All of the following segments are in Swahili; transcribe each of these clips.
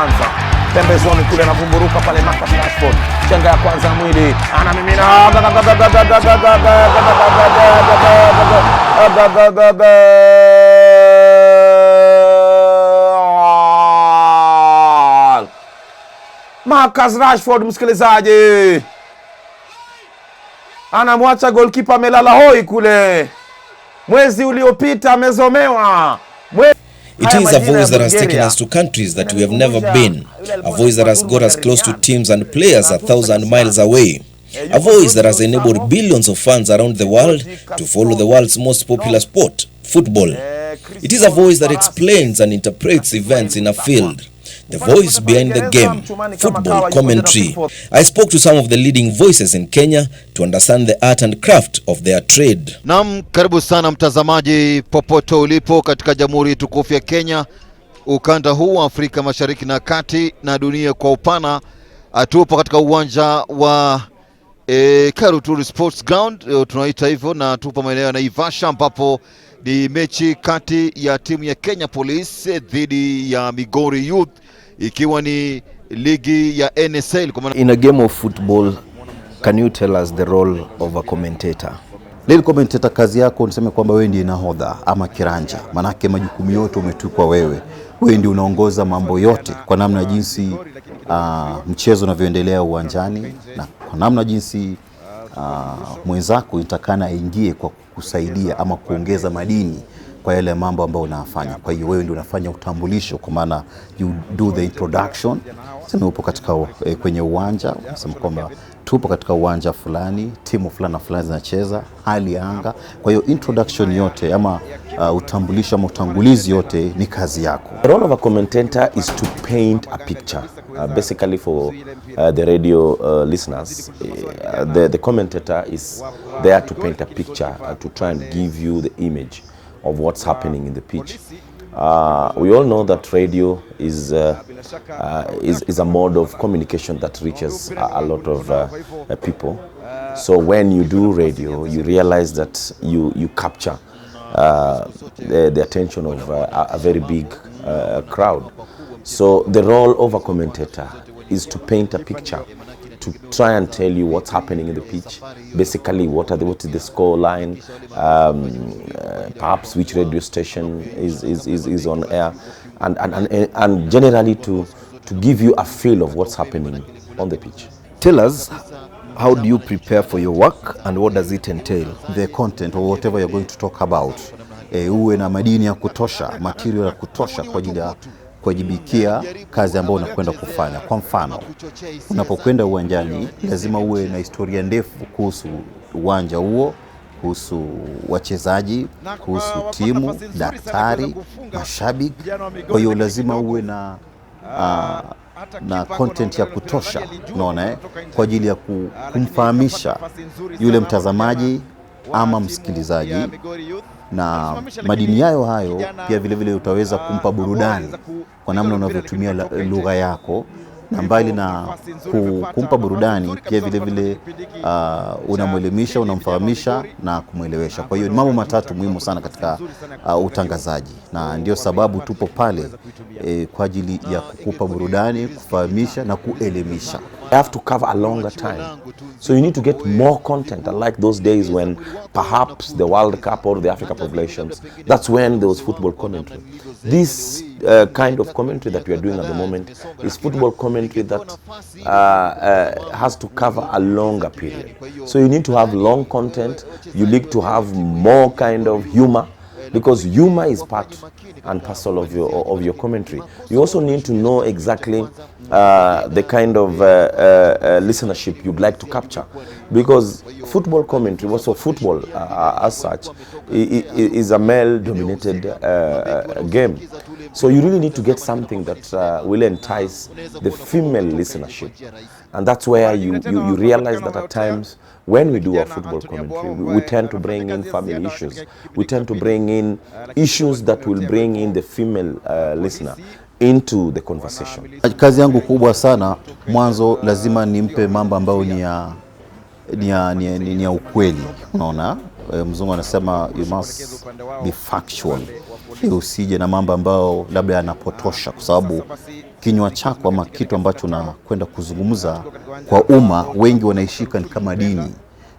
kwanza. Pembezoni kule anavumburuka pale Marcus Rashford. Chenga ya kwanza mwili. Anamimina. Marcus Rashford, msikilizaji, anamwacha goalkeeper amelala hoi kule. Mwezi uliopita amezomewa. It is a voice that has taken us to countries that we have never been. A voice that has got us close to teams and players 1,000 miles away. A voice that has enabled billions of fans around the world to follow the world's most popular sport, football. It is a voice that explains and interprets events in a field. The voice behind the game, football commentary. I spoke to some of the leading voices in Kenya to understand the art and craft of their trade. Naam, karibu sana mtazamaji popote ulipo katika Jamhuri tukufu ya Kenya, ukanda huu wa Afrika Mashariki na Kati na dunia kwa upana. Tupo katika uwanja wa Karuturi Sports Ground, tunaita hivyo, na tupo maeneo ya Naivasha ambapo ni mechi kati ya timu ya Kenya Police dhidi ya Migori Youth, ikiwa ni ligi ya NSL. In a game of football, can you tell us the role of a commentator? Lili commentator, kazi yako niseme kwamba wewe ndiye nahodha ama kiranja, manake majukumu yote umetukwa wewe. Wewe ndiye unaongoza mambo yote kwa namna jinsi mchezo unavyoendelea uwanjani, na kwa namna jinsi mwenzako itakana aingie kwa kusaidia ama kuongeza madini kwa yale mambo ambayo unafanya. Kwa hiyo wewe ndio unafanya utambulisho, kwa maana you do the introduction. Sema upo katika kwenye uwanja, unasema kwamba tupo katika uwanja fulani, timu fulani na fulani zinacheza, hali ya anga. Kwa hiyo introduction yote ama utambulisho ama utangulizi yote ni kazi yako. The role of a commentator is to paint a picture. Basically for the radio listeners, the commentator is there to paint a picture, to try and give you the image of what's happening in the pitch. We all know that radio is a mode of communication that reaches a lot of people. So when you do radio, you realize that you capture the attention of a very big crowd. So the role of a commentator is to paint a picture, to try and tell you what's happening in the pitch. Basically, what is the score line, perhaps which radio station is on air, and generally to give you a feel of what's happening on the pitch. Tell us, how do you prepare for your work and what does it entail? The content or whatever you're going to talk about, uwe na madini ya kutosha, material ya kutosha kwa ajili ya kuwajibikia kazi ambayo unakwenda kufanya. Kwa mfano, unapokwenda uwanjani lazima uwe na historia ndefu kuhusu uwanja huo, kuhusu wachezaji, kuhusu timu, daktari, mashabiki. Kwa hiyo lazima uwe na content ya kutosha, unaona, kwa ajili ya kumfahamisha yule mtazamaji ama msikilizaji, na madini hayo pia vile vile utaweza kumpa burudani kwa namna unavyotumia lugha yako, na mbali na kumpa burudani pia vile vile unamwelimisha, unamfahamisha na kumwelewesha. Kwa hiyo ni mambo matatu muhimu sana katika utangazaji, na ndio sababu tupo pale kwa ajili ya kukupa burudani, kufahamisha na kuelimisha. You have to cover a longer time, so you need to get more content, unlike those days when perhaps the World Cup or the Africa Cup of Nations, that's when there was football commentary. This kind of commentary that we are doing at the moment is football commentary that has to cover a longer period. So you need to have long content, you need to have more kind of humor, because humor is part and parcel of your commentary. You also need to know exactly the kind of listenership you'd like to capture, because football commentary, also football as such, is a male-dominated game. So you really need to get something that will entice the female listenership, and that's where you realize that at times when we do our football commentary, we tend to bring in family issues. We tend to bring in issues that will bring in the female listener into the conversation. Kazi yangu kubwa sana, mwanzo lazima nimpe mambo ambayo ni ya ukweli. Unaona, mzungu anasema you must be factual. usije na mambo ambayo labda yanapotosha, kwa sababu kinywa chako ama kitu ambacho unakwenda kuzungumza kwa umma, wengi wanaishika ni kama dini.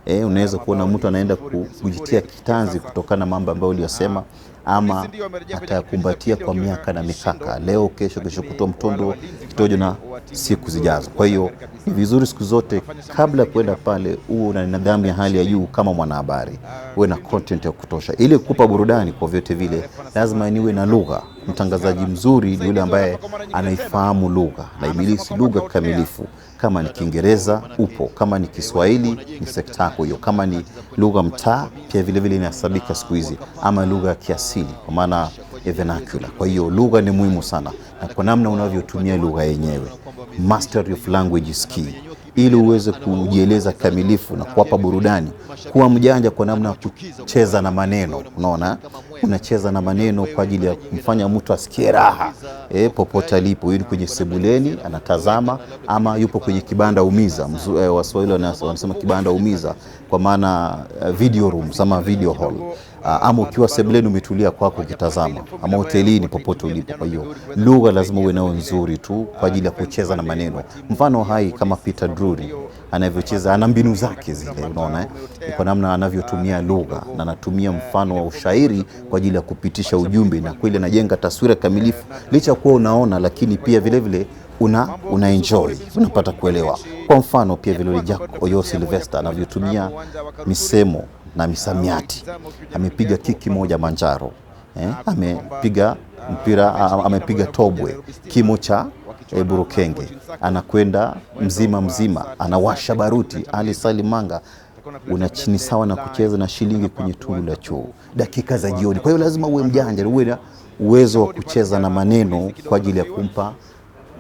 Unaweza kuona mtu anaenda kujitia kitanzi kutokana na mambo ambayo uliyosema, ama atakumbatia kwa miaka na mikaka, leo kesho kutoa mtondo kitojo na siku zijazo. Kwa hiyo ni vizuri siku zote kabla kwenda pale uwe na nidhamu ya hali ya juu kama mwanahabari, uwe na content ya kutosha ili kukupa burudani. Kwa vyote vile lazima niwe na lugha. Mtangazaji mzuri ni yule ambaye anaifahamu lugha na ibilisi lugha kamilifu. Kama ni Kiingereza upo, kama ni Kiswahili ni sekta yako hiyo, kama ni lugha mtaa pia vile vile inahesabika siku hizi, ama lugha ya kiasili kwa maana vernacular. Kwa hiyo lugha ni muhimu sana, na kwa namna unavyotumia lugha yenyewe, mastery of language is key, ili uweze kujieleza kamilifu na kuwapa burudani. Kuwa mjanja kwa namna ya kucheza na maneno. Unaona, unacheza na maneno kwa ajili ya kumfanya mtu asikie raha popote alipo, ili kwenye sebuleni anatazama ama yupo kwenye kibanda umiza. Waswahili wanasema kibanda umiza kwa maana video room ama video hall, ama ukiwa sebuleni umetulia kwako ukitazama, ama hotelini popote ulipo. Kwa hiyo lugha lazima uwe nayo nzuri tu kwa ajili ya kucheza na maneno. Mfano hai kama Peter Drury anavyocheza, ana mbinu zake zile, unaona kwa namna anavyotumia lugha, na anatumia mfano wa ushairi kwa ajili ya kupitisha ujumbe, na kweli anajenga taswira kamilifu, licha kuwa unaona, lakini pia vile vile una enjoy, unapata kuelewa. Kwa mfano pia vile Jack Oyo Sylvester anavyotumia misemo na misamiati. Amepiga kiki moja Manjaro, amepiga mpira, amepiga tobwe kimo cha Burukenge, anakwenda mzima, anawasha baruti Ali Salimanga. Una chini sawa na kucheza na shilingi kwenye tundu la choo dakika za jioni. Kwa hiyo lazima uwe mjanja, uwe na uwezo wa kucheza na maneno kwa ajili ya kumpa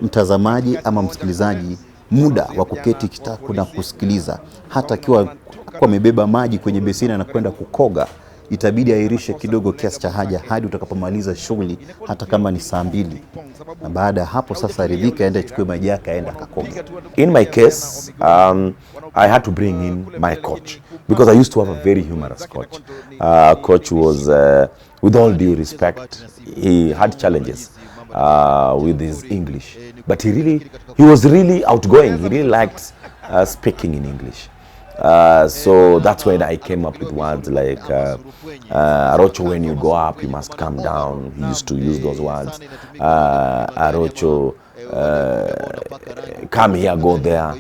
mtazamaji ama msikilizaji muda wa kuketi kitako na kusikiliza. Hata akiwa amebeba maji kwenye besini na kwenda kukoga, itabidi airishe kidogo kiasi cha haja hadi utakapomaliza shughuli, hata kama ni saa 2. Na baada ya hapo sasa ridhika, aende achukue maji yake aende akakoga. In my case, I had to bring in my coach because I used to have a very humorous coach. Coach was, with all due respect, he had challenges with his English, but he was really outgoing. He really liked speaking in English. So that's when I came up with words like Arocho, when you go up you must come down. He used to use those words. Arocho, come here, go there.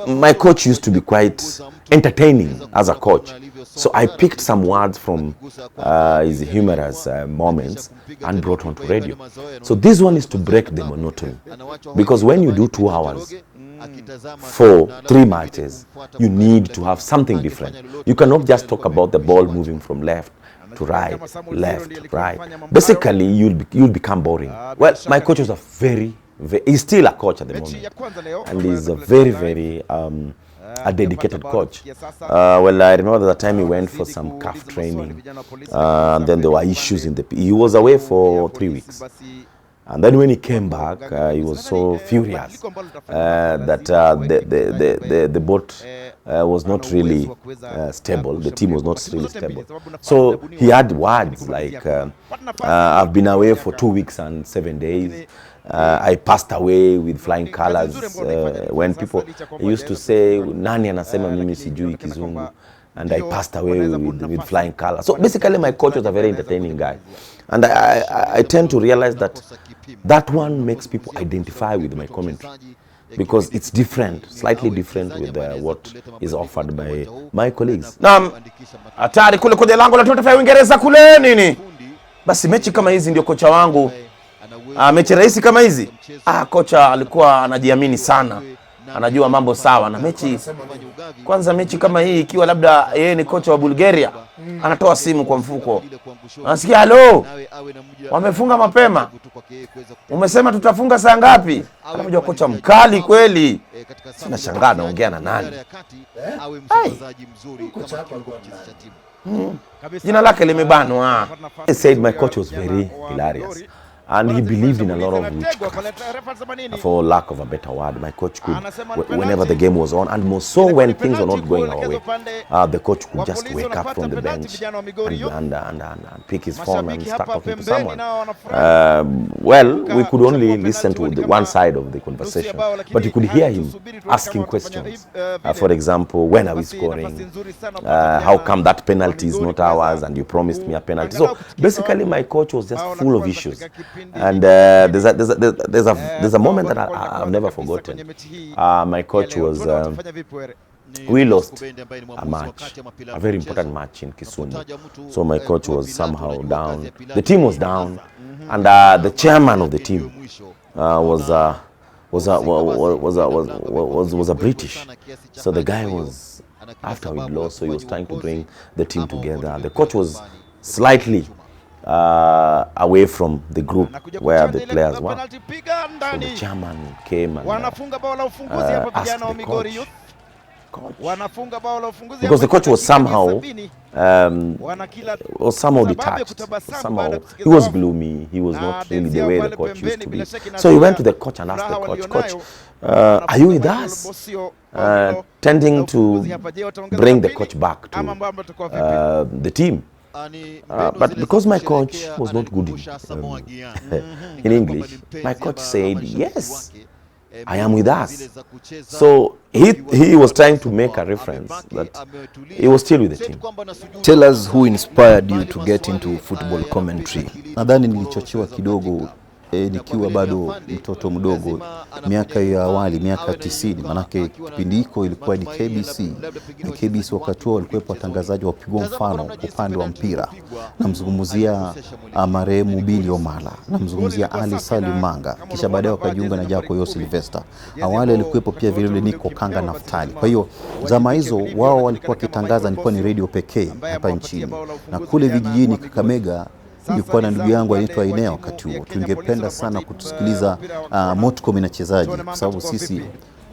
My coach used to be quite entertaining as a coach. So I picked some words from his humorous moments and brought on to radio. So this one is to break the monotony, because when you do 2 hours for 3 matches, you need to have something different. You cannot just talk about the ball moving from left to right, left, right. Basically, you'll become boring. Well, my coach was he's still a coach at the moment, and he's a very a dedicated coach. Well, I remember the time he went for some calf training, and then there were issues he was away for 3 weeks. And then when he came back, he was so furious that the boat was not really stable. The team was not really stable. So he had words like, I've been away for 2 weeks and 7 days. I passed away with flying colors. When people used to say, nani anasema mimi sijui kizungu, and I passed away with flying colors. So basically my coach was a very entertaining guy. And I tend to realize that one makes people identify with my commentary, because it's different, slightly different with what is offered by my colleagues. Naam, hatari kule kwenye lango la taifa ya Uingereza kule nini. Basi mechi kama hizi ndio kocha wangu. Mechi rahisi kama hizi. Kocha alikuwa anajiamini sana. Anajua mambo sawa na mechi. Kwanza mechi kama hii ikiwa labda yeye ni kocha wa Bulgaria, anatoa simu kwa mfuko. Anasikia, halo, wamefunga mapema. Umesema tutafunga saa ngapi? Anamjua kocha mkali kweli. Sina shangaa naongea na nani. Jina lake limebanwa. He said my coach was very hilarious. And he believed in a lot of witchcraft, for lack of a better word. My coach could, whenever the game was on, and more so when things were not going our way, the coach could just wake up from the bench and pick his phone and start talking to someone. Well, we could only listen to the one side of the conversation, but you could hear him asking questions. For example, when are we scoring? How come that penalty is not ours and you promised me a penalty? So basically my coach was just full of issues. And there's a moment that I've never forgotten. My coach was, we lost a match, a very important match in Kisumu. So my coach was somehow down. The team was down, and the chairman of the team was a British. So the guy was, after we lost, so he was trying to bring the team together. The coach was slightly away from the group where the players were. So the chairman came and asked the coach, because the coach was somehow detached. Somehow he was gloomy. He was not really the way the coach used to be. So he went to the coach and asked the coach, "Coach, are you with us?" Tending to bring the coach back to the team. But because my coach was not good in English, my coach said, "Yes, I am with us." So he was trying to make a reference that he was still with the team. Tell us who inspired you to get into football commentary. Nadhani nilichochewa kidogo nikiwa bado mtoto mdogo, miaka ya awali, miaka 90, manake kipindi hiko ilikuwa ni KBC. Na KBC wakati huo walikuwa watangazaji wapigwa mfano upande wa mpira. Namzungumzia marehemu Billy Omala, namzungumzia Ali Salim Manga, kisha baadaye wakajiunga na Jaco Yo Sylvester. Awali alikuwepo pia vile vile Niko Kanga Naftali. Kwa hiyo zama hizo wao walikuwa kitangaza, nilikuwa ni radio pekee hapa nchini. Na kule vijijini Kakamega nilikuwa na ndugu yangu anaitwa Ineo wakati huo. Tungependa sana kutusikiliza Motcom inachezaje, kwa sababu sisi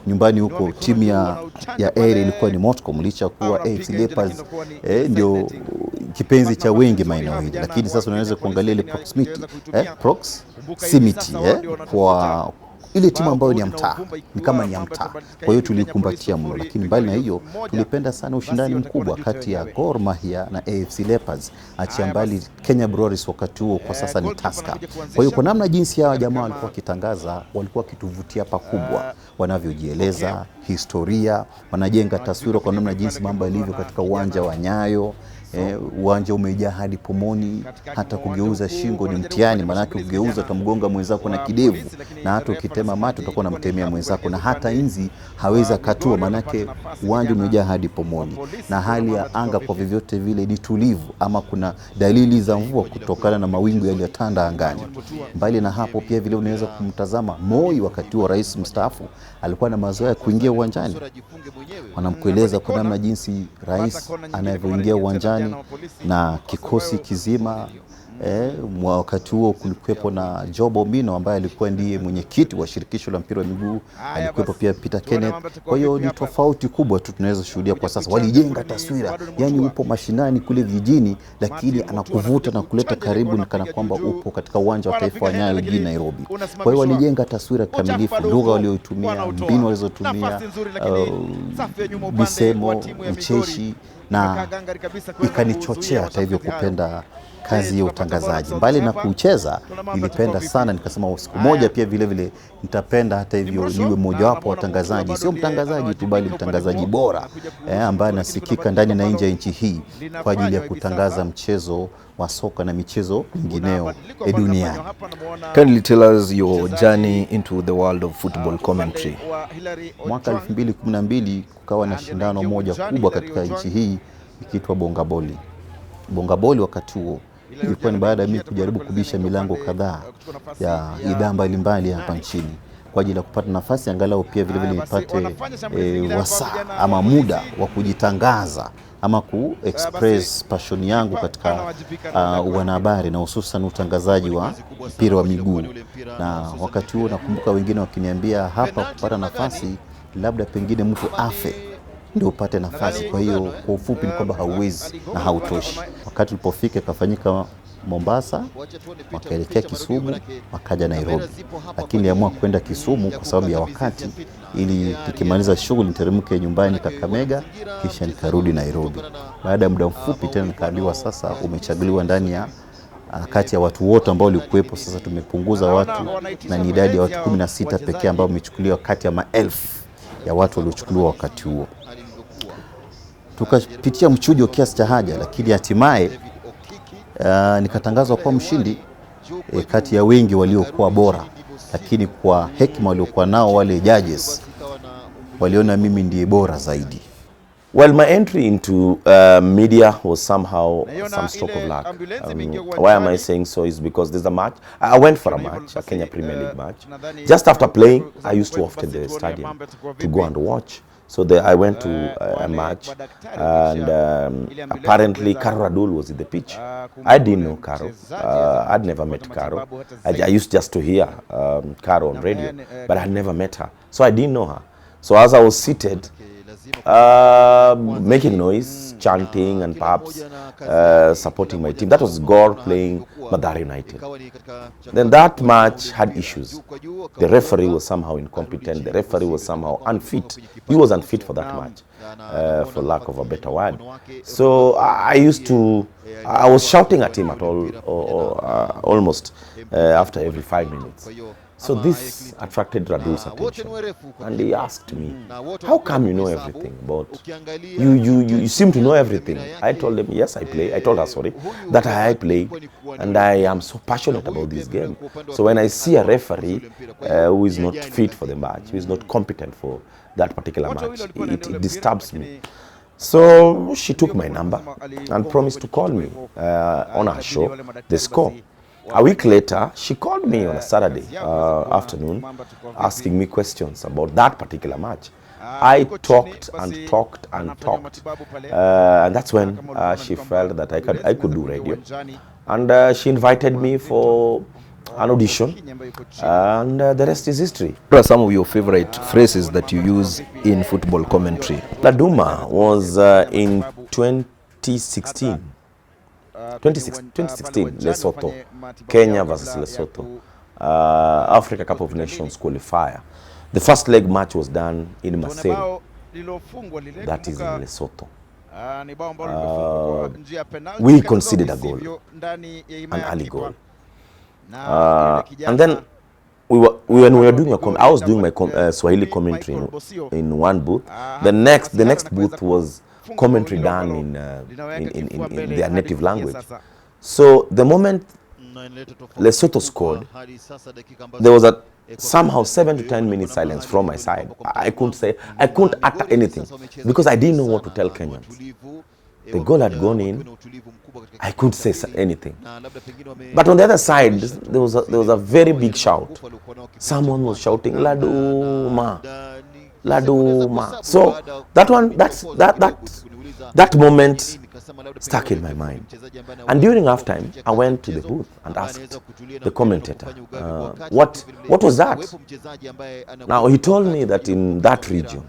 nyumbani huko timu ya area ilikuwa ni Motcom, licha kuwa AFC Leopards ndio kipenzi cha wengi maeneo hili. Lakini sasa unaweza kuangalia ile proximity kwa ile timu ambayo ni ya mtaa, ni kama ni ya mtaa. Kwa hiyo tulikumbatia mno, lakini mbali na hiyo tulipenda sana ushindani mkubwa kati ya Gor Mahia na AFC Leopards, achia mbali Kenya Breweries wakati huo, kwa sasa ni Tusker. Kwa hiyo kwa namna jinsi hao jamaa walikuwa wakitangaza, walikuwa kituvutia pakubwa, wanavyojieleza historia, wanajenga taswira kwa namna jinsi mambo yalivyo katika uwanja wa Nyayo. Uwanja umejaa hadi pomoni, hata kugeuza shingo ni mtihani, manake kugeuza utamgonga mwenzako na kidevu, na hata ukitema mate utakuwa unamtemea mwenzako, na hata inzi haweza katua, manake uwanja umejaa hadi pomoni. Na hali ya anga kwa vyovyote vile ni tulivu, ama kuna dalili za mvua kutokana na mawingu yaliyotanda angani. Mbali na hapo pia vile unaweza kumtazama Moi wakati wa rais mstaafu, alikuwa na mazoea kuingia uwanjani. Wanamkueleza kwa namna jinsi rais anavyoingia uwanjani na kikosi kizima. Wakati huo kulikuwepo na Job Omino ambaye alikuwa ndiye mwenyekiti wa shirikisho la mpira wa miguu, alikuwepo pia Peter Kenneth. Kwa hiyo ni tofauti kubwa tu tunaweza shuhudia kwa sasa. Walijenga taswira, yani upo mashinani kule vijijini, lakini anakuvuta na kuleta karibu, ni kana kwamba upo katika uwanja wa taifa wa Nyayo jijini Nairobi. Kwa hiyo walijenga taswira kamilifu, lugha walioitumia, mbinu walizotumia, misemo, mcheshi, na ikanichochea hata hivyo kupenda kazi ya utangazaji. Mbali na kucheza, nilipenda sana, nikasema siku moja pia vile vile nitapenda hata hivyo niwe mmoja wapo watangazaji, sio mtangazaji tu bali mtangazaji bora ambaye anasikika ndani na nje ya nchi hii kwa ajili ya kutangaza mchezo wa soka na michezo mingineo duniani. Kindly tell us your journey into the world of football commentary. Mwaka 2012 kukawa na shindano moja kubwa katika nchi hii ikiitwa Bongaboli. Bongaboli wakati huo ilikuwa ni baada ya mimi kujaribu kubisha milango kadhaa ya idhaa mbalimbali hapa nchini kwa ajili ya kupata nafasi angalau pia vile vile nipate wasaa ama muda wa kujitangaza ama ku-express passion yangu katika wanahabari na hususan utangazaji wa mpira wa miguu. Na wakati huo nakumbuka wengine wakiniambia hapa kupata nafasi labda pengine mtu afe ndio upate nafasi. Kwa hiyo kwa ufupi ni kwamba hauwezi na hautoshi. Wakati ulipofika kafanyika Mombasa, wakaelekea Kisumu, wakaja Nairobi. Lakini niliamua kwenda Kisumu kwa sababu ya wakati, ili nikimaliza shughuli niteremke nyumbani Kakamega, kisha nikarudi Nairobi. Baada ya muda mfupi tena nikaambiwa sasa umechaguliwa ndani ya kati ya watu wote ambao walikuwepo. Sasa tumepunguza watu na ni idadi ya watu 16 pekee ambao wamechukuliwa kati ya maelfu ya watu waliochukuliwa wakati huo. Tukapitia mchujo kiasi cha haja, lakini hatimaye nikatangazwa kuwa mshindi kati ya wengi waliokuwa bora, lakini kwa hekima waliokuwa nao wale judges waliona mimi ndiye bora zaidi. Well, my entry into media was somehow some stroke of luck. Why am I saying so is because there's a match. I went for a match, a Kenya Premier League match. Just after playing, I used to often the stadium to go and watch. So I went to a match, and apparently Karo Radul was in the pitch. I didn't know Karo. I'd never met Karo. I used just to hear Karo on radio, but I'd never met her. So I didn't know her. So as I was seated, making noise, chanting, and perhaps supporting my team. That was Gor playing Mathare United. Then that match had issues. The referee was somehow incompetent. The referee was somehow unfit. He was unfit for that match, for lack of a better word. So I was shouting at him at almost after every 5 minutes. So this attracted Radul's attention, and he asked me, how come you know everything about, you seem to know everything. I told him, yes, I play. I told her, sorry, that I play, and I am so passionate about this game. So when I see a referee who is not fit for the match, who is not competent for that particular match, it disturbs me. So she took my number and promised to call me on her show, The Score. A week later, she called me on a Saturday afternoon, asking me questions about that particular match. I talked and talked and talked, and that's when she felt that I could do radio. And she invited me for an audition, and the rest is history. What are some of your favorite phrases that you use in football commentary? Laduma was in 2016. 2016, Lesotho, Kenya versus Lesotho, Africa Cup of Nations qualifier. The first leg match was done in Maseru, that is in Lesotho. We conceded a goal, an early goal. And then when we were doing I was doing my Swahili commentary in one booth. The next booth was commentary done in their native language. So the moment Lesotho scored, there was a somehow 7 to 10 minutes silence from my side. I couldn't utter anything because I didn't know what to tell Kenyans. The goal had gone in. I couldn't say anything. But on the other side, there was a very big shout. Someone was shouting, Laduma, Laduma. So that moment stuck in my mind. And during halftime, I went to the booth and asked the commentator, what was that? Now, he told me that in that region,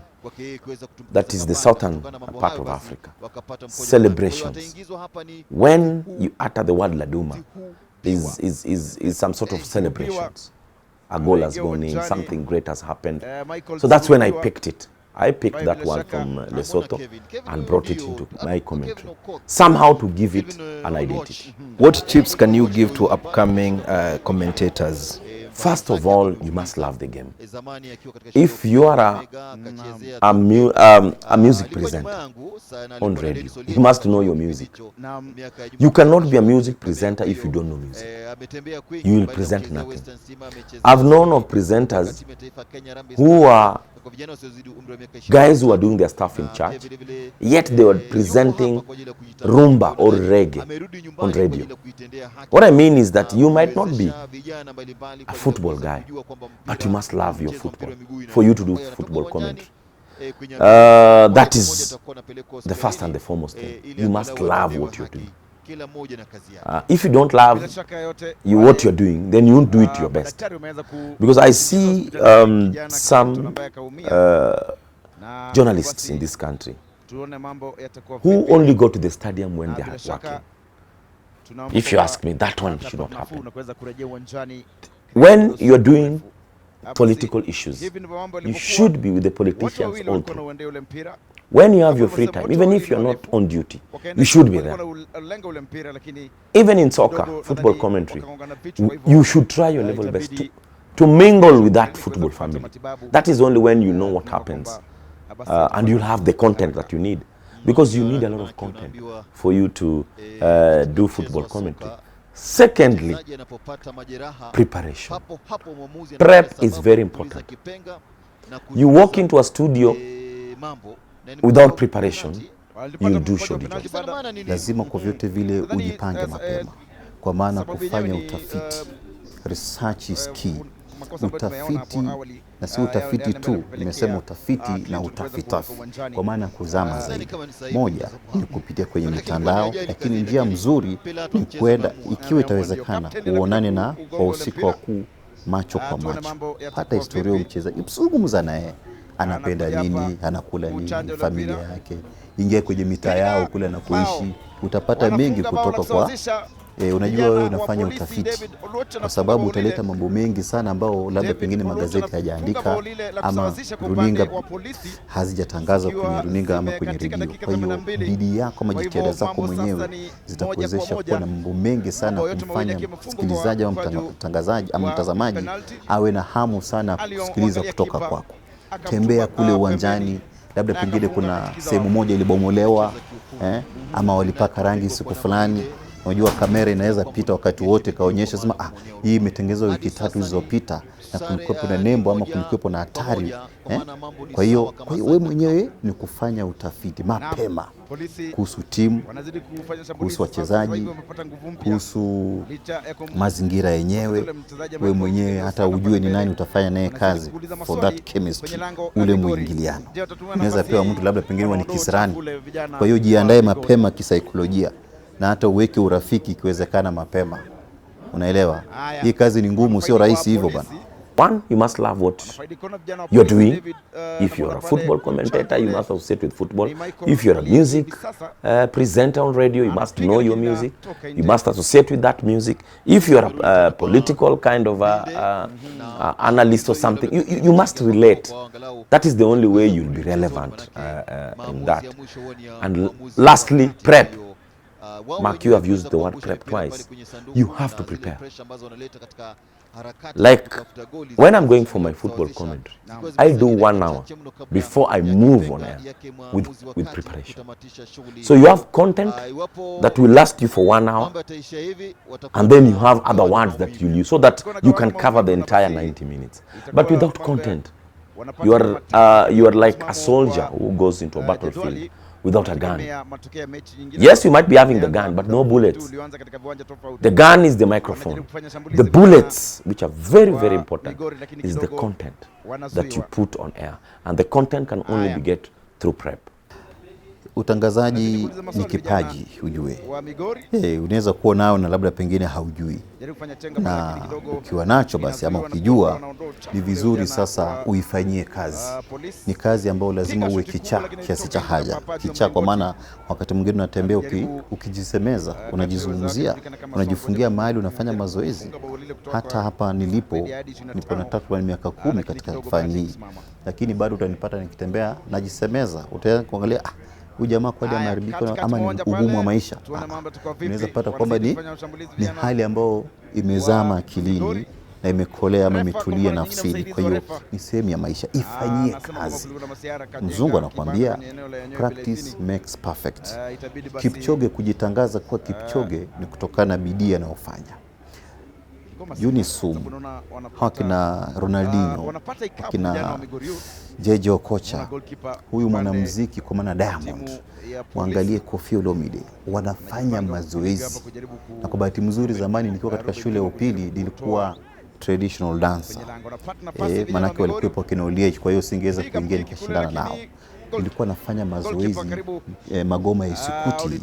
that is the southern part of Africa, celebrations, when you utter the word Laduma, is some sort of celebrations. A goal has gone in, something great has happened. So that's when I picked it. I picked that one from Lesotho and brought it into my commentary, somehow to give it an identity. What tips can you give to upcoming commentators? First of all, you must love the game. If you are a music presenter on radio, you must know your music. You cannot be a music presenter if you don't know music. You will present nothing. I've known of presenters who are guys who are doing their stuff in church, yet they were presenting rumba or reggae on radio. What I mean is that you might not be a football guy, but you must love your football for you to do football commentary. That is the first and the foremost thing. You must love what you're doing. If you don't love what you're doing, then you won't do it to your best. Because I see some journalists in this country who only go to the stadium when they are working. If you ask me, that one should not happen. When you are doing political issues, you should be with the politicians all through. When you have your free time, even if you're not on duty, you should be there. Even in soccer, football commentary, you should try your level best to mingle with that football family. That is only when you know what happens, and you'll have the content that you need. Because you need a lot of content for you to do football commentary. Secondly, preparation. Prep is very important. You walk into a studio without preparation, you do shoddy jobs. Lazima kwa vyote vile ujipange mapema, kwa maana kufanya utafiti, research is key. Utafiti na si utafiti tu, nimesema utafiti na utafitafi, kwa maana kuzama zaidi. Moja ni kupitia kwenye mitandao, lakini njia mzuri ni kwenda, ikiwa itawezekana, uonane na wahusika wakuu macho kwa macho. Hata historia mchezaji, zungumza naye, anapenda nini, anakula nini, familia yake, ingia kwenye mitaa yao kule anakoishi, utapata mengi kutoka kwa unajua wewe unafanya utafiti, kwa sababu utaleta mambo mengi sana ambao labda pengine magazeti hayajaandika ama runinga hazijatangaza kwenye runinga ama kwenye redio. Kwa hiyo bidii yako ama jitihada zako mwenyewe zitakuwezesha kuwa na mambo mengi sana kumfanya msikilizaji ama mtangazaji ama mtazamaji awe na hamu sana kusikiliza kutoka kwako. Tembea kule uwanjani, labda pengine kuna sehemu moja ilibomolewa ama walipaka rangi siku fulani. Unajua kamera inaweza pita wakati wote kaonyesha sema hii imetengenezwa wiki 3 zilizopita na kulikuwa na nembo ama kulikuwa na hatari. Kwa hiyo wewe mwenyewe ni kufanya utafiti mapema kuhusu timu, kuhusu wachezaji, kuhusu mazingira yenyewe. Wewe mwenyewe hata ujue ni nani utafanya naye kazi, for that chemistry, ule mwingiliano. Unaweza pewa mtu labda pengine ni kisirani, kwa hiyo jiandae mapema kisaikolojia na hata uweke urafiki ikiwezekana mapema. Unaelewa? Hii kazi ni ngumu, sio rahisi hivyo bana. One, you must love what you're doing. If you're a football commentator, you must associate with football. If you're a music presenter on radio, you must know your music. You must associate with that music. If you're a political kind of analyst or something, you must relate. That is the only way you'll be relevant in that. And lastly, prep. Mark, you have used the word prep twice. You have to prepare. Like when I'm going for my football commentary, I do 1 hour before I move on air with preparation. So you have content that will last you for 1 hour, and then you have other words that you'll use so that you can cover the entire 90 minutes. But without content, you are like a soldier who goes into a battlefield without a gun. Yes, you might be having the gun, but no bullets. The gun is the microphone. The bullets, which are very, very important, is the content that you put on air. And the content can only be get through prep. Utangazaji ni kipaji, ujue. Unaweza kuwa nao na labda pengine haujui. Na ukiwa nacho basi ama ukijua, ni vizuri sasa uifanyie kazi. Ni kazi ambayo lazima uwe kichaa kiasi cha haja. Kichaa kwa maana wakati mwingine unatembea ukijisemeza, unajizungumzia, unajifungia mahali unafanya mazoezi. Hata hapa nipo na takriban miaka 10 katika fani hii. Lakini bado utanipata nikitembea najisemeza. Utaanza kuangalia huyu jamaa kweli ameharibika ama ni ugumu wa maisha. Unaweza pata kwamba ni hali ambayo imezama akilini na imekolea ama imetulia nafsini. Kwa hiyo ni sehemu ya maisha, ifanyie kazi. Mzungu anakuambia practice makes perfect. Kipchoge kujitangaza kuwa Kipchoge ni kutokana na bidii anayofanya. Yunus, hakina Ronaldinho, hakina Jeje Okocha, huyu mwanamuziki kwa maana Diamond, muangalie Koffi Olomide, wanafanya mazoezi. Na kwa bahati mzuri zamani nikiwa katika shule ya upili nilikuwa traditional dancer. Manake walikuwepo kina Oliech, kwa hiyo singeweza kuingia nikashindana nao. nilikuwa nafanya mazoezi Magoma ya Isukuti,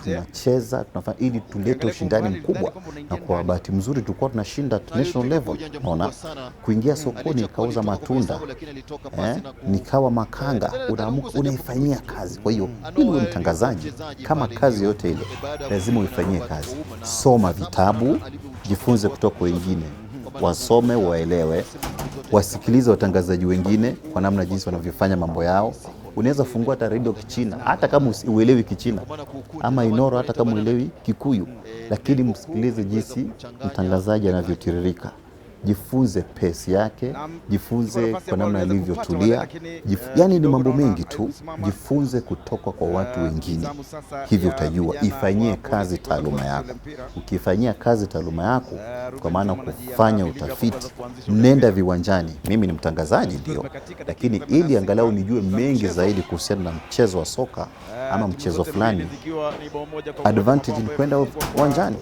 tunacheza tunafanya ili tulete ushindani mkubwa, na kwa bahati mzuri tulikuwa tunashinda national level. Unaona, kuingia sokoni nikauza matunda, nikawa makanga, unaifanyia kazi. Kwa hiyo ili uwe mtangazaji, kama kazi yote ile, lazima uifanyie kazi. Soma vitabu, jifunze kutoka kwa wengine, wasome, waelewe, wasikilize watangazaji wengine kwa namna jinsi wanavyofanya mambo yao. Unaweza fungua hata radio Kichina, hata kama uelewi Kichina, ama Inoro, hata kama uelewi Kikuyu, lakini msikilize jinsi mtangazaji anavyotiririka. Jifunze pace yake, jifunze kwa namna alivyotulia. Yani ni mambo mengi tu, jifunze kutoka kwa watu wengine, hivyo utajua. Ifanyie kazi taaluma yako. Ukifanyia kazi taaluma yako, kwa maana kufanya utafiti, nenda viwanjani. Mimi ni mtangazaji ndio, lakini ili angalau nijue mengi zaidi kuhusiana na mchezo wa soka ama mchezo fulani, advantage ni kwenda uwanjani.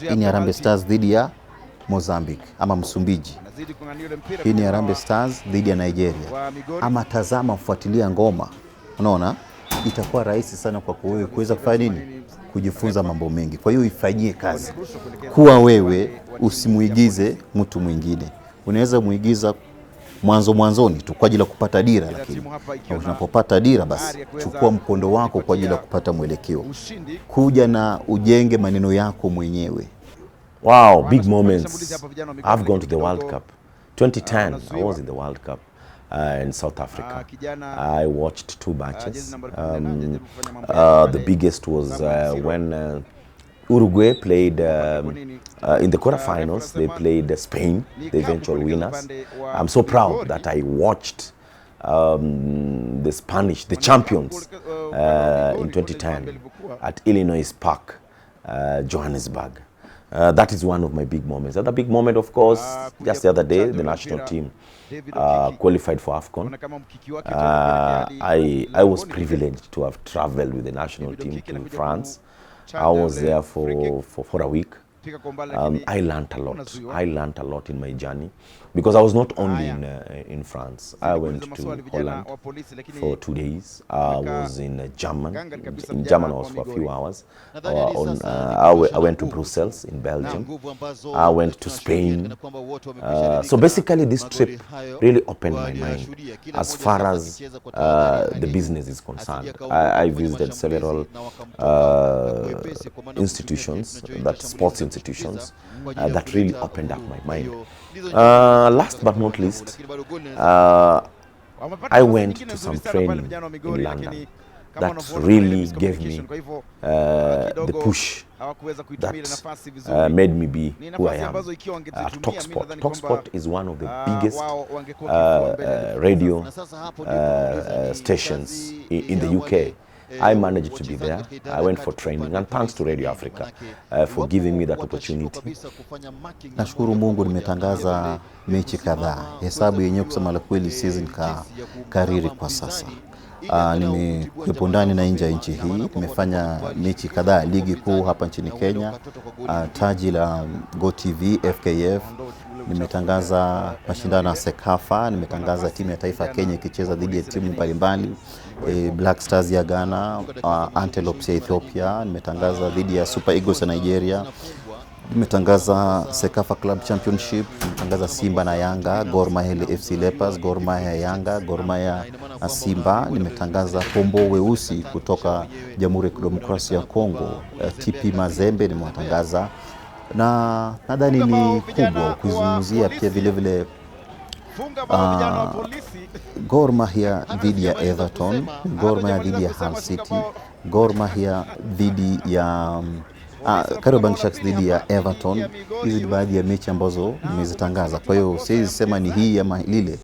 Hii ni Harambee Stars dhidi ya Mozambique ama Msumbiji. Hii ni Harambee Stars dhidi ya Nigeria. Ama tazama, fuatilia ngoma. Unaona, itakuwa rahisi sana kwa wewe kuweza kufanya nini? Kujifunza mambo mengi. Kwa hiyo ifanyie kazi. Kuwa wewe, usimuigize mtu mwingine. Unaweza muigiza mwanzoni tu kwa ajili ya kupata dira, lakini unapopata dira basi chukua mkondo wako kwa ajili ya kupata mwelekeo. Kuja na ujenge maneno yako mwenyewe. Wow, big moments. I've gone to the World Cup. 2010, I was in the World Cup in South Africa. I watched 2 matches. The biggest was when Uruguay played in the quarterfinals. They played Spain, the eventual winners. I'm so proud that I watched the Spanish, the champions, in 2010 at Illinois Park, Johannesburg. That is one of my big moments. Another big moment, of course, just the other day, the national team qualified for AFCON. I was privileged to have traveled with the national team to France. I was there for a week. I learned a lot. I learned a lot in my journey, because I was not only in France. I went to Holland for 2 days. I was in Germany. In Germany, I was for a few hours. I went to Brussels in Belgium. I went to Spain. So basically, this trip really opened my mind as far as the business is concerned. I visited several institutions, sports institutions, that really opened up my mind. Last but not least, I went to some training in London that really gave me the push that made me be who I am at TalkSport. TalkSport is one of the biggest radio stations in the UK. I managed to be there. I went for training, and thanks to Radio Africa for giving me that opportunity. Nashukuru Mungu, nimetangaza mechi kadhaa. Hesabu yenyewe kusema la kweli season kariri kwa sasa. Nimekuwepo ndani na nje ya nchi hii. Nimefanya mechi kadhaa ligi kuu hapa nchini Kenya, taji la GoTV, FKF. Nimetangaza mashindano ya Sekafa. Nimetangaza timu ya taifa ya Kenya ikicheza dhidi ya timu mbalimbali, Black Stars ya Ghana, Antelopes ya Ethiopia. Nimetangaza dhidi ya Super Eagles ya Nigeria. Nimetangaza Sekafa Club Championship. Nimetangaza Simba na Yanga, Gor Mahia FC Leopards, Gor Mahia Yanga, Gor Mahia na Simba. Nimetangaza Pombo Weusi kutoka Jamhuri ya Kidemokrasia ya Kongo, TP Mazembe nimewatangaza. Na nadhani ni kubwa kuzungumzia pia vile vile Gor Mahia dhidi ya Everton, Gor Mahia dhidi ya Hull City, Gor Mahia dhidi ya Kariobangi Sharks dhidi ya Everton. Hizi ni baadhi ya mechi ambazo nimezitangaza. Kwa hiyo siwezi sema ni hii ama lile.